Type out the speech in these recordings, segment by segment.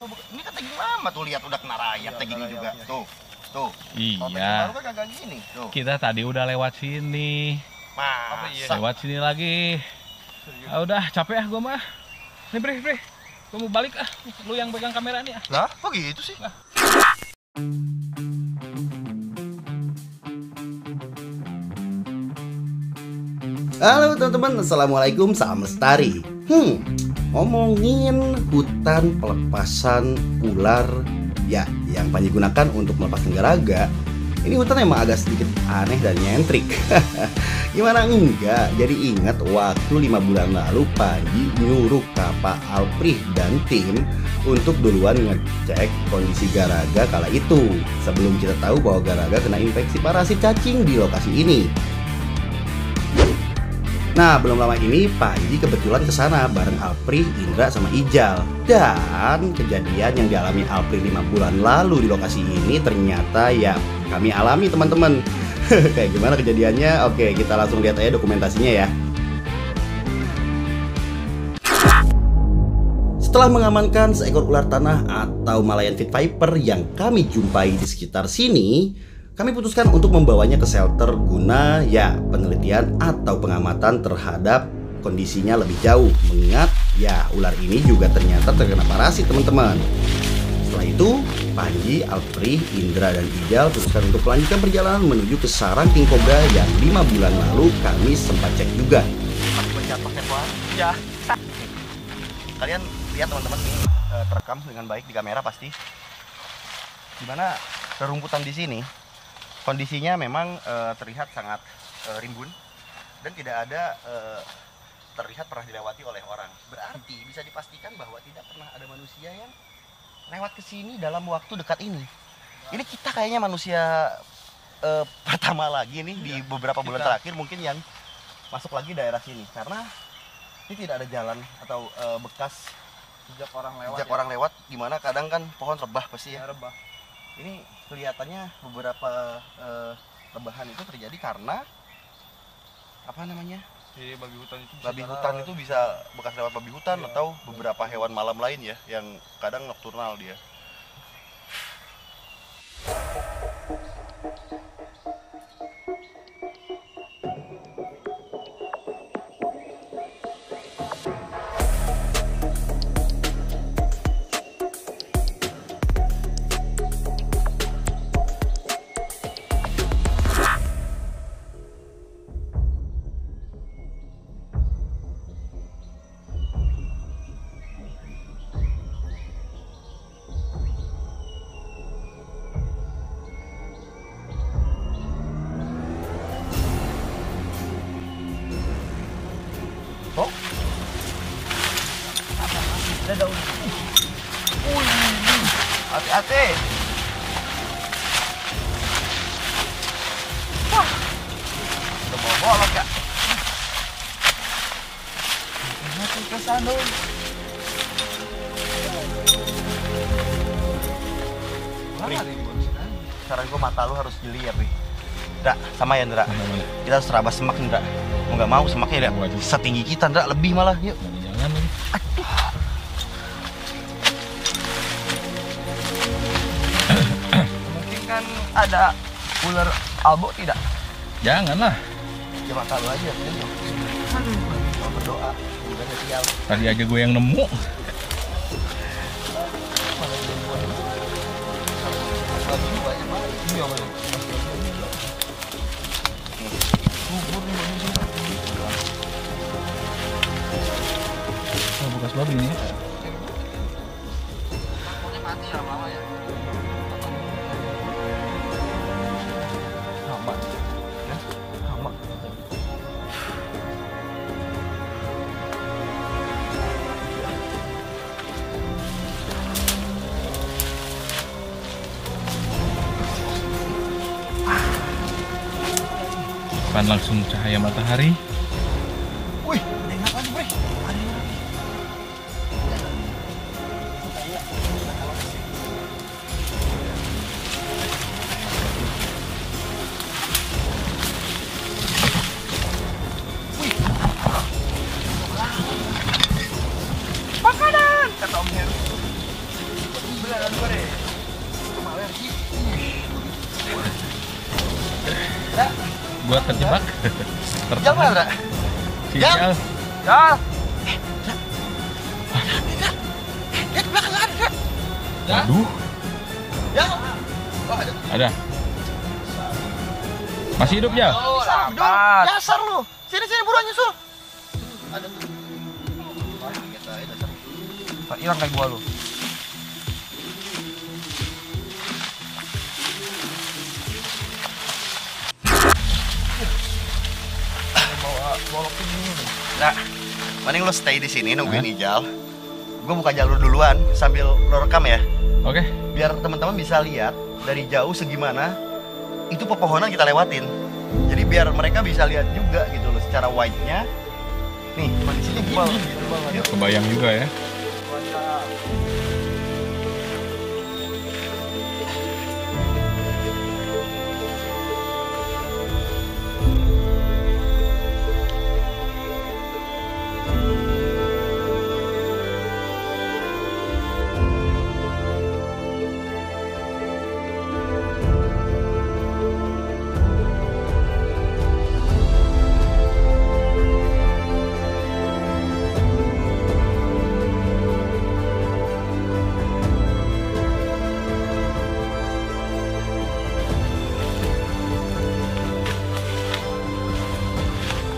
Ini kan tagging lama tuh, lihat udah kena rayap taggingnya juga. Tuh. Tuh. Iya. Baru kan kagak gini. Tuh. Kita tadi udah lewat sini. Masa? Lewat sini lagi. Ah, udah capek ah gua mah. Nih Bre. Gua mau balik ah. Lu yang pegang kamera nih ah. Lah, kok gitu sih? Halo teman-teman, assalamualaikum, salam lestari. Ngomongin hutan pelepasan ular ya, yang Panji gunakan untuk melepaskan garaga. Ini hutan emang agak sedikit aneh dan nyentrik. Gimana enggak? Jadi ingat waktu 5 bulan lalu Panji nyuruh Kapa Alprih dan tim untuk duluan ngecek kondisi garaga kala itu, sebelum kita tahu bahwa garaga kena infeksi parasit cacing di lokasi ini. Nah, belum lama ini Panji kebetulan kesana bareng Alprih, Indra, sama Ijal. Dan kejadian yang dialami Alprih 5 bulan lalu di lokasi ini ternyata ya kami alami, teman-teman. Kayak gimana kejadiannya? Oke, kita langsung lihat aja dokumentasinya ya. Setelah mengamankan seekor ular tanah atau Malayan Pit Viper yang kami jumpai di sekitar sini, kami putuskan untuk membawanya ke shelter guna ya penelitian atau pengamatan terhadap kondisinya lebih jauh. Mengingat ya ular ini juga ternyata terkena parasit, teman-teman. Setelah itu Panji, Alprih, Indra, dan Ijal putuskan untuk melanjutkan perjalanan menuju ke sarang King Cobra yang 5 bulan lalu kami sempat cek juga. Masih menjatuh tempohan? Ya. Kalian lihat teman-teman, ini terekam dengan baik di kamera pasti. Dimana rerumputan di sini kondisinya memang terlihat sangat rimbun dan tidak ada terlihat pernah dilewati oleh orang. Berarti bisa dipastikan bahwa tidak pernah ada manusia yang lewat ke sini dalam waktu dekat ini. Ini kita kayaknya manusia pertama lagi nih di beberapa bulan terakhir mungkin yang masuk lagi daerah sini, karena ini tidak ada jalan atau bekas jejak orang lewat. Gimana kadang kan pohon rebah pasti ya. Rebah. Ini kelihatannya beberapa rebahan itu terjadi karena apa namanya? Babi hutan itu bisa bekas lewat babi hutan atau beberapa hewan malam lain ya, yang kadang nokturnal dia. Oh, ada daun. Hati-hati. Wah, udah mau bolok ya. Hati ke sana. Sekarang gua mata lu harus jeli ya, Pi. Ndra, sama ya Ndra. Kita harus terabas semak, Ndra. Mau nggak mau semaknya lihat setinggi kita, Ndra, lebih malah. Yuk. Jangan lagi. Mungkin kan ada ular albo tidak? Janganlah. Ya mata lu aja, aduh. Mau berdoa, udah sial. Tadi aja gue yang nemu. Oh, bekas babi ini. Mati ya lama ya. Hama. Ya, hama. Kan langsung cahaya matahari. Wih, ada yang apa nih, Bre? Ada yang apa? Wih, makanan! Kata Om Heru. Gua terjebak. Jal mana, Dra? Sial. Jal. Aduh, Jal. Oh, ada. ada. Masih hidup ya? Lambat. Dasar lu. Sini buruan nyusul. Ada tuh. Wah, kita dasar. Hilang kayak gua lu. Nah, mending lo stay di sini nungguin Ijal. Gue buka jalur duluan sambil lo rekam ya. Oke. Biar teman-teman bisa lihat dari jauh segimana itu pepohonan kita lewatin. Jadi biar mereka bisa lihat juga gitu loh secara wide-nya. Nih, kondisinya gini. Yuk. Kebayang juga ya.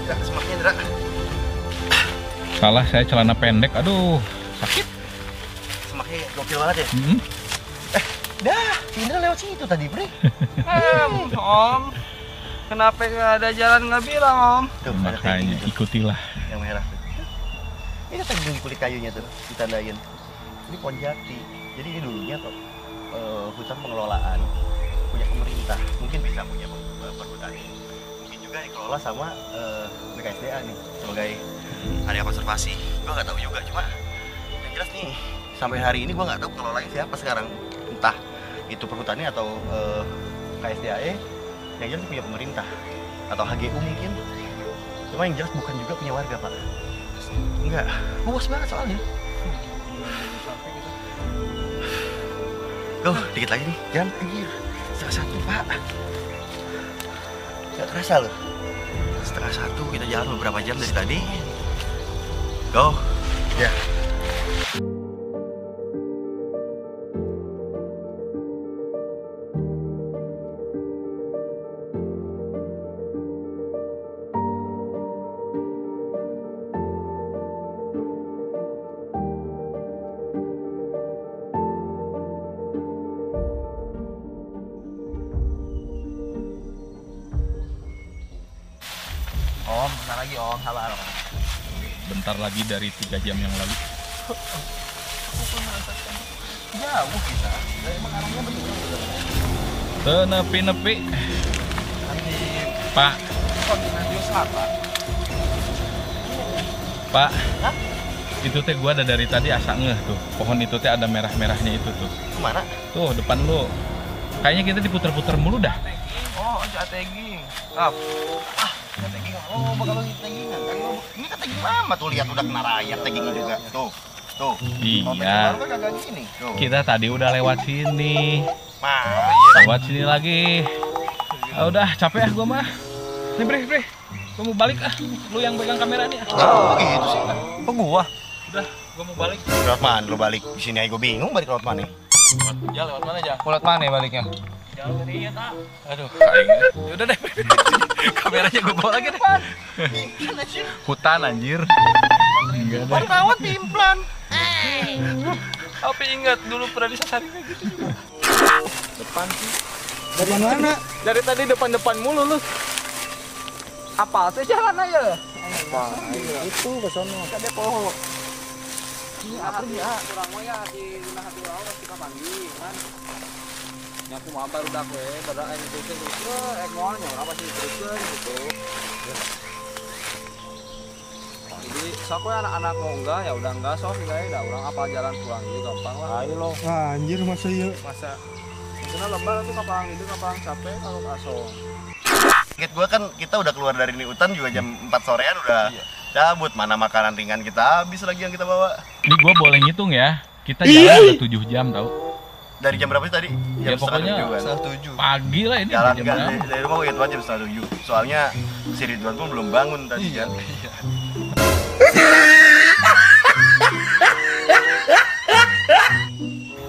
Dra, semaknya Dra. Salah, saya celana pendek. Aduh, sakit. Semaknya gokil banget ya. Dah, Indra lewat situ tadi, Bre. Om, kenapa nggak ada jalan nggak bilang Om? Tuh, ada kayak Makanya gitu. ikutilah. Yang merah tuh. Ini tadi kulit kayunya tuh ditandain. Ini pohon jati. Jadi ini dulunya kok hutan pengelolaan punya pemerintah. Mungkin bisa punya perhutani. Mungkin juga dikelola sama BKSDA nih sebagai area konservasi. Gua nggak tahu juga, cuma yang jelas nih sampai hari ini gua nggak tahu pengelolanya siapa sekarang. Entah itu perhutani atau KSDAE, yang jelas punya pemerintah atau HGU mungkin. Cuma yang jelas bukan juga punya warga, Pak. Enggak, luas banget soalnya. Go, dikit lagi nih, jam anjir. 1:30, Pak. Gak terasa loh. 1:30 kita jalan beberapa jam dari tadi. Go. Ya. Om, bentar lagi Om, sabar Om. Bentar lagi dari 3 jam yang lalu. Jauh kita. Emang arahnya bener. Nepi-nepi. Pak, Radio Selatan. Pak. Hah? Itu teh gua ada dari tadi asa ngeh tuh. Pohon itu teh ada merah-merahnya itu tuh. Kemana? Tuh depan lu. Kayaknya kita diputer-puter mulu dah. Oh, strategi. Tagging lo bakal taggingan kan lo. Ini kan tagging lama tuh, lihat udah kena rayap taggingnya juga. Tuh. Tuh. Kalau tagging Iya. baru kan kagak gini. Tuh. Kita tadi udah lewat sini. Mah. Lewat sini lagi. Ah, udah capek ah gua mah. Nih Bre, gua mau balik ah. Lu yang pegang kamera nih ah. Oh, gitu sih. Kok gua? Udah, gua mau balik. Lewat mana lo balik? Di sini aja gue bingung balik lewat mana. Ya lewat mana aja? Mulut mana baliknya? Jauh dari iya tak. Aduh, kayaknya. Udah deh. Kameranya gua bawa lagi deh. Hutan anjir. Enggak deh. Wartawan timplan. Tapi ingat dulu pernah disasari kayak gitu juga. Depan sih. Dari mana? Dari tadi depan-depan mulu lu. Apa sih jalan aja? Apa? Itu ke sono. Ada pohon. Ini apa ya? Kurang mah ya di rumah hati orang kita panggil kan. Nyaku mah baru dak we, badak aing itu teh ekmoalnya apa sih teruskeun gitu. Jadi sok we anak-anak mau enggak ya udah enggak sok guys, dah urang apa jalan pulang jadi gampang lah. Ayo lo. Anjir masa iya. Masa sebenarnya lebar tuh kapang itu kapang capek kalau asong. Target gue kan kita udah keluar dari ini hutan juga jam 4 sorean udah cabut. Mana makanan ringan kita habis lagi yang kita bawa. Ini gua boleh ngitung ya. Kita jalan ada 7 jam tau. Dari jam berapa sih tadi? Ya, Jam pokoknya setengah 7 kan? Pagi lah ini Jalan jam kan berapa? dari rumah gue jam setengah 7. Soalnya si Ridwan pun belum bangun tadi kan.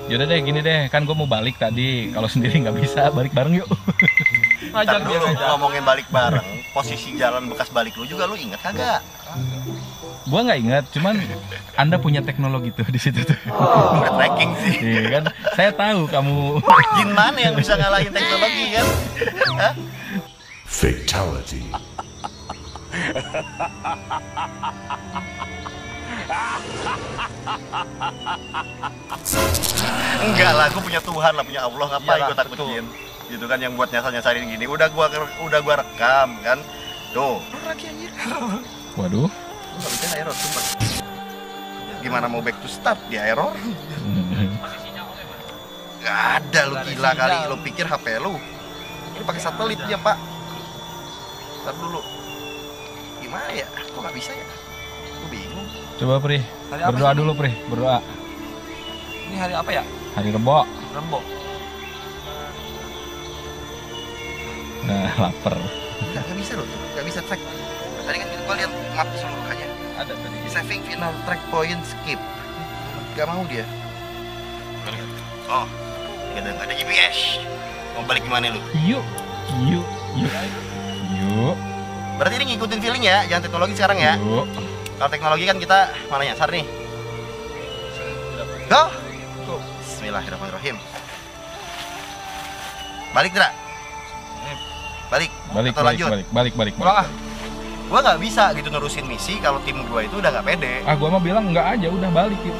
Yaudah deh gini deh, kan gue mau balik tadi. Kalau sendiri nggak bisa, balik bareng yuk. Ntar dulu ngomongin balik bareng, posisi jalan bekas balik lu juga lu inget kagak? Gua nggak ingat, cuman Anda punya teknologi tuh di situ tuh. Udah tracking sih. Iya kan, saya tahu kamu. Jin mana yang bisa ngalahin teknologi kan? Hah? Fatality. Enggak lah, gue punya Tuhan lah, punya Allah, ngapain Iyalah, gue takut Jin? Gitu kan yang buat nyasar-nyasarin gini. Udah gua rekam kan. Tuh. Waduh. Nggak bisa error sumpah. Gimana mau back to start dia error? Gak ada lu, gila kali. Lu pikir HP lu ini pakai satelit ya pak? Ntar dulu. Gimana ya? Kok nggak bisa ya? Gue bingung. Coba Pri, Hari apa berdoa sih? dulu Pri, berdoa. Ini hari apa ya? Hari Rebo. Rebo. Nah, lapar. Nggak bisa loh, nggak bisa track. Tadi kan gue lihat map seluruhnya. Ada tadi. Saving final track point skip. Gak mau dia. Oh, nggak ada GPS. Mau balik gimana lu? Yuk, yuk, yuk, yuk, Berarti ini ngikutin feeling ya, jangan teknologi sekarang ya. yuk. Kalau teknologi kan kita malah nyasar nih. Go. Bismillahirrahmanirrahim. Balik tidak? Balik. Balik, Atau balik, lanjut? balik. Pulang ah. Gua nggak bisa gitu nerusin misi kalau tim gua itu udah nggak pede. Ah, gua mah bilang enggak aja, udah balik yuk.